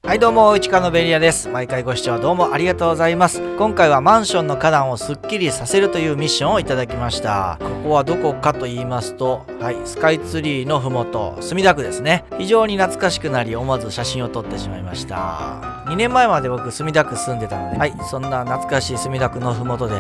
はいどうも、市川のベリアです。毎回ご視聴どうもありがとうございます。今回はマンションの花壇をすっきりさせるというミッションをいただきました。ここはどこかと言いますと、スカイツリーのふもと、墨田区ですね。非常に懐かしくなり思わず写真を撮ってしまいました。2年前まで僕墨田区住んでたので、そんな懐かしい墨田区のふもとで、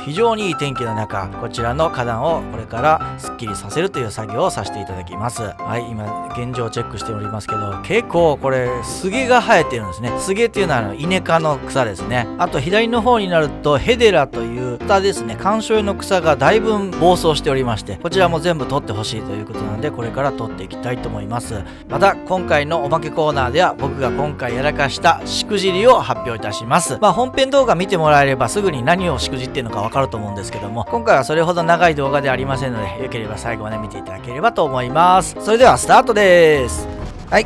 非常にいい天気の中、こちらの花壇をこれからすっきりさせるという作業をさせていただきます。今現状チェックしておりますけど、結構これ杉が生えてるんですね。杉っていうのはイネ科の草ですね。あと左の方になるとヘデラという草ですね。観賞用の草がだいぶ暴走しておりまして、こちらも全部取ってほしいということなので、これから取っていきたいと思います。また今回のおまけコーナーでは僕が今回やらかしたしくじりを発表いたします。本編動画見てもらえればすぐに何をしくじってるのかわかると思うんですけども、今回はそれほど長い動画ではありませんので、よければ最後まで見ていただければと思います。それではスタートです。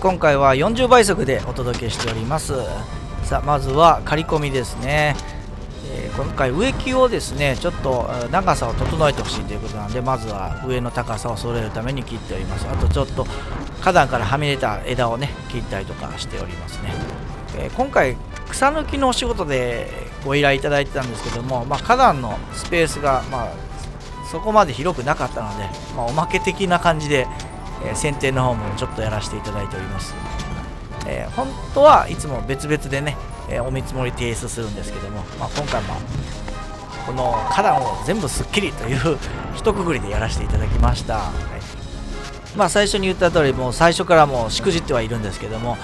今回は40倍速でお届けしております。さあまずは刈り込みですね。今回植木をですねちょっと長さを整えてほしいということなので、まずは上の高さを揃えるために切っております。あとちょっと花壇からはみ出た枝をね切ったりとかしておりますね。今回草抜きのお仕事でご依頼いただいてたんですけども、花壇のスペースがそこまで広くなかったので、おまけ的な感じで剪定の方もちょっとやらせていただいております。本当はいつも別々でね、お見積もり提出するんですけども、今回もこの花壇を全部すっきりという一括りでやらせていただきました。最初に言った通り、もう最初からもうしくじってはいるんですけども、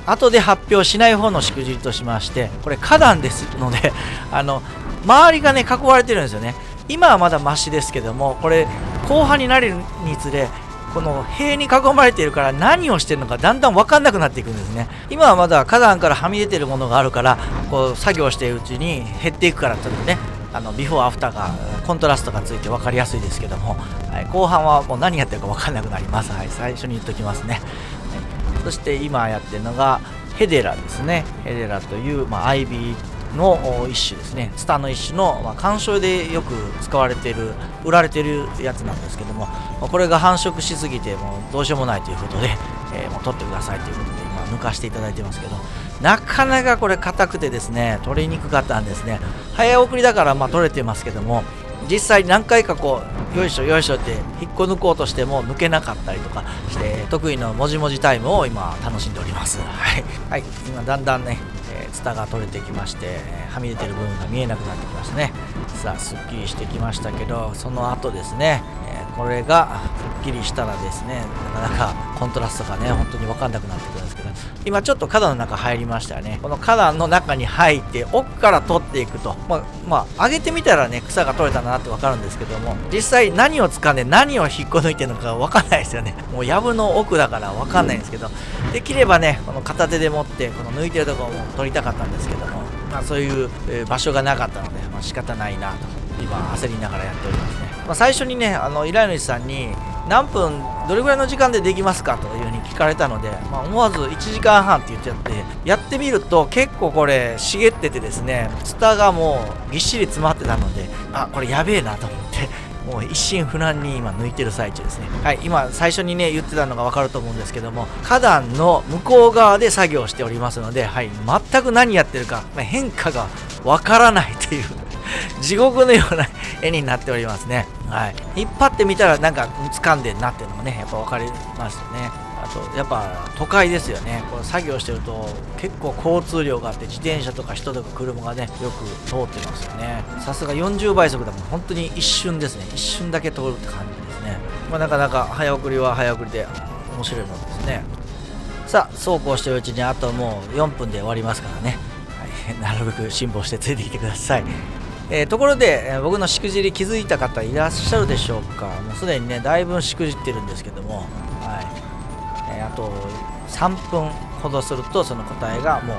後で発表しない方のしくじりとしまして、これ花壇ですので周りがね囲われてるんですよね。今はまだマシですけども、これ後半になるにつれこの塀に囲まれているから何をしてるのかだんだん分かんなくなっていくんですね。今はまだ花壇からはみ出てるものがあるから、こう作業しているうちに減っていくから、ちょっとねビフォーアフターがコントラストがついて分かりやすいですけども、後半はもう何やってるか分かんなくなります。最初に言っときますね。そして今やってるのがヘデラですね。ヘデラという、アイビーの一種ですね。ツタの一種の、観賞でよく使われている売られているやつなんですけども、これが繁殖しすぎてもうどうしようもないということで、もう取ってくださいということで今抜かしていただいてますけど、なかなかこれ硬くてですね取りにくかったんですね。早送りだから取れてますけども、実際何回かこうよいしょよいしょって引っこ抜こうとしても抜けなかったりとかして、得意のもじもじタイムを今楽しんでおります。今だんだんねツタが取れてきまして、はみ出てる部分が見えなくなってきましたね。さあすっきりしてきましたけど、その後ですね、これがすっきりしたらですね、なかなかコントラストがね本当に分かんなくなってくるんですけど、今ちょっと花壇の中入りましたよね。この花壇の中に入って奥から取っていくと、上げてみたらね草が取れたなって分かるんですけども、実際何を掴んで何を引っこ抜いてるのか分かんないですよね。もう藪の奥だから分かんないんですけど、できればねこの片手で持ってこの抜いてるところも取りたかったんですけども、そういう場所がなかったので、仕方ないなと今焦りながらやっておりますね。最初にね依頼主さんに何分どれぐらいの時間でできますかというふうに聞かれたので、思わず1時間半って言っちゃって、やってみると結構これ茂っててですね、ツタがもうぎっしり詰まってたので、これやべえなと思ってもう一心不乱に今抜いてる最中ですね。今最初にね言ってたのが分かると思うんですけども、花壇の向こう側で作業しておりますので、全く何やってるか、変化が分からないという地獄のような絵になっておりますね。引っ張ってみたらなんか掴んでんなっていうのもねやっぱ分かりますよね。あとやっぱ都会ですよね。こう作業してると結構交通量があって、自転車とか人とか車がねよく通ってますよね。さすが40倍速だもん、本当に一瞬ですね。一瞬だけ通るって感じですね。なかなか早送りは早送りで面白いものですね。さあそうこうしてるうちにあともう4分で終わりますからね。なるべく辛抱してついてきてください。ところで、僕のしくじり気づいた方いらっしゃるでしょうか。もうすでにねだいぶしくじってるんですけども、あと3分ほどするとその答えがもう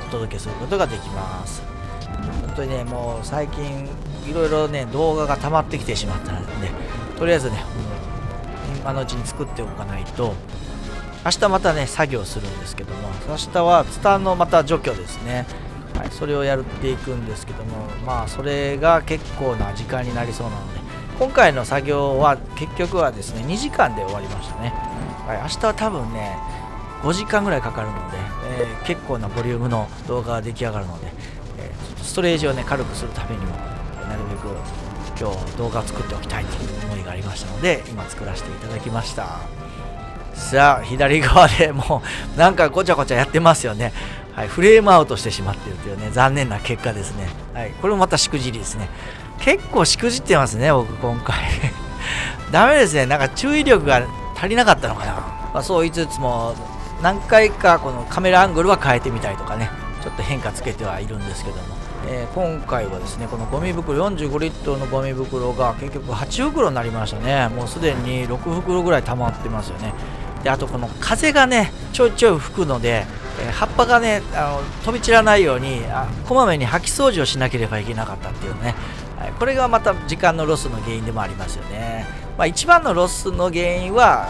お届けすることができます。本当にねもう最近いろいろね動画が溜まってきてしまったので、とりあえずね今のうちに作っておかないと、明日またね作業するんですけども、明日はツタのまた除去ですね。それをやっていくんですけども、それが結構な時間になりそうなので、今回の作業は結局はですね2時間で終わりましたね。明日は多分ね5時間ぐらいかかるので、結構なボリュームの動画が出来上がるので、ストレージをね軽くするためにもなるべく今日動画を作っておきたいという思いがありましたので、今作らせていただきました。さあ左側でもうなんかごちゃごちゃやってますよね。はい、フレームアウトしてしまっているというね、残念な結果ですね。はい、これもまたしくじりですね。結構しくじってますね、僕今回ダメですね。なんか注意力が足りなかったのかな。そう言いつつも何回かこのカメラアングルは変えてみたりとかね、ちょっと変化つけてはいるんですけども、今回はですね、このゴミ袋45リットルのゴミ袋が結局8袋になりましたね。もうすでに6袋ぐらい溜まってますよね。であとこの風がねちょいちょい吹くので、葉っぱがね飛び散らないようにこまめに掃き掃除をしなければいけなかったっていうね、これがまた時間のロスの原因でもありますよね。一番のロスの原因は、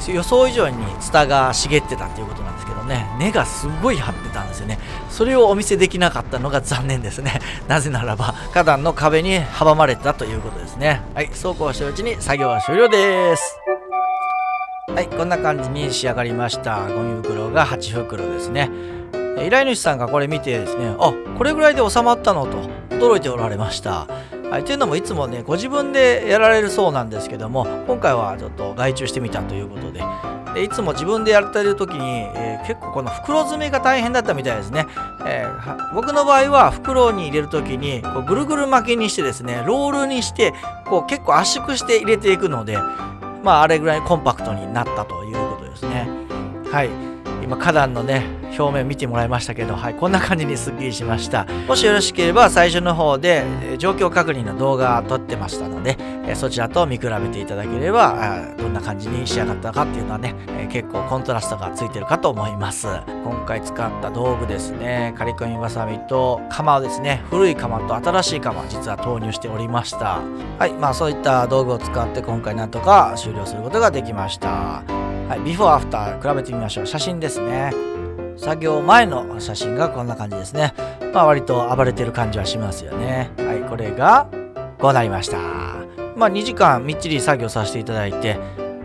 予想以上にツタが茂ってたっていうことなんですけどね、根がすごい張ってたんですよね。それをお見せできなかったのが残念ですね。なぜならば花壇の壁に阻まれたということですね。はい、そうこうしてるうちに作業は終了です。はい、こんな感じに仕上がりました。ゴミ袋が8袋ですね。依頼主さんがこれ見てですね、これぐらいで収まったのと驚いておられました。はい、というのもいつもねご自分でやられるそうなんですけども、今回はちょっと外注してみたということで、いつも自分でやってる時に、結構この袋詰めが大変だったみたいですね。僕の場合は袋に入れる時にこうぐるぐる巻きにしてですね、ロールにしてこう結構圧縮して入れていくので、あれぐらいコンパクトになったということですね。はい、今花壇のね表面見てもらいましたけど、はい、こんな感じにすっきりしました。もしよろしければ最初の方で状況確認の動画撮ってましたので、そちらと見比べていただければどんな感じに仕上がったかっていうのはね、結構コントラストがついてるかと思います。今回使った道具ですね、刈り込みバサミと鎌をですね、古い鎌と新しい鎌実は投入しておりました。はい、そういった道具を使って今回なんとか終了することができました。はい、ビフォーアフター比べてみましょう。写真ですね。作業前の写真がこんな感じですね。割と暴れてる感じはしますよね。はい、これがこうなりました。2時間みっちり作業させていただいて、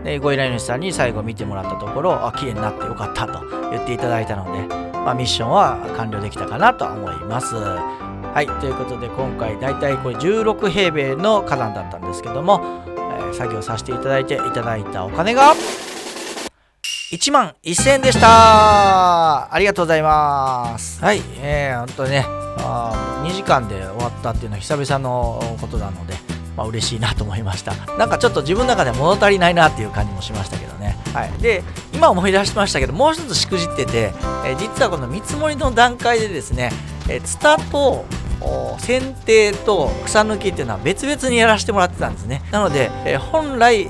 でご依頼主さんに最後見てもらったところ、綺麗になってよかったと言っていただいたので、ミッションは完了できたかなと思います。はい、ということで今回だいたいこれ16平米の花壇だったんですけども、作業させていただいていただいたお金が11,000円でした。ありがとうございます。はい、本当にね、2時間で終わったっていうのは久々のことなので、嬉しいなと思いました。なんかちょっと自分の中で物足りないなっていう感じもしましたけどね。はい、で今思い出しましたけど、もう一つしくじってて、実はこの見積もりの段階でですね、ツタと剪定と草抜きっていうのは別々にやらせてもらってたんですね。なので、本来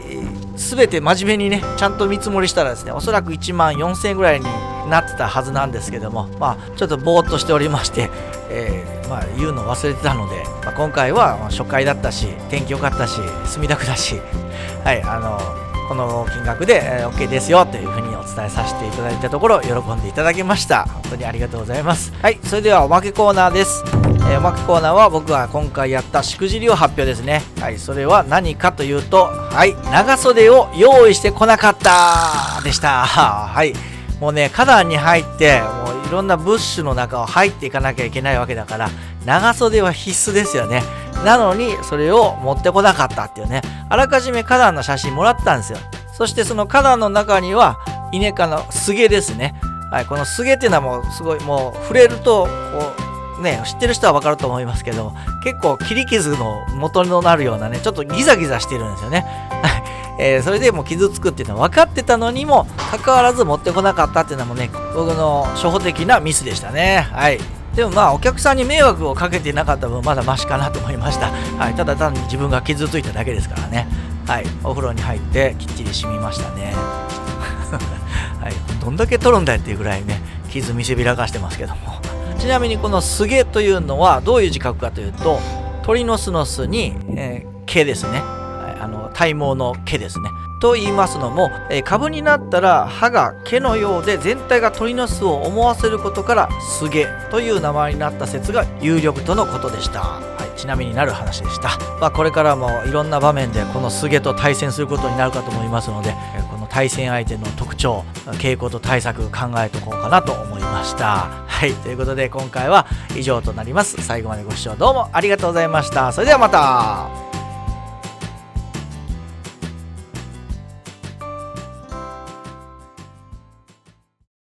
全て真面目にねちゃんと見積もりしたらですね、おそらく14,000円ぐらいになってたはずなんですけども、ちょっとぼーっとしておりまして、言うの忘れてたので、今回は初回だったし天気良かったし墨田区だし、はい、この金額で、OK ですよというふうにお伝えさせていただいたところ喜んでいただけました。本当にありがとうございます。はい、それではおまけコーナーです。おまけコーナーは僕が今回やったしくじりを発表ですね。はい、それは何かというと、はい、長袖を用意してこなかったでした。はい、もうね花壇に入ってもういろんなブッシュの中を入っていかなきゃいけないわけだから、長袖は必須ですよね。なのにそれを持ってこなかったっていうね、あらかじめ花壇の写真もらってたんですよ。そしてその花壇の中にはイネ科のスゲですね。はい、このスゲっていうのはもうすごい、もう触れるとこうね、知ってる人は分かると思いますけど、結構切り傷の元になるようなね、ちょっとギザギザしてるんですよね。それでもう傷つくっていうのは分かってたのにもかかわらず持ってこなかったっていうのもね、僕の初歩的なミスでしたね。はい、でもお客さんに迷惑をかけてなかった分まだマシかなと思いました。はい、ただ単に自分が傷ついただけですからね。はい、お風呂に入ってきっちり染みましたね。はい、どんだけ取るんだよっていうぐらいね傷見せびらかしてますけども。ちなみにこのスゲというのはどういう字書くかというと、鳥の巣の巣に、毛ですね。体毛の毛ですね。と言いますのも、株になったら葉が毛のようで全体が鳥の巣を思わせることからスゲという名前になった説が有力とのことでした。はい、ちなみになる話でした。これからもいろんな場面でこのスゲと対戦することになるかと思いますので、この対戦相手の特徴、傾向と対策考えておこうかなと思いました。はい、ということで今回は以上となります。最後までご視聴どうもありがとうございました。それではまた。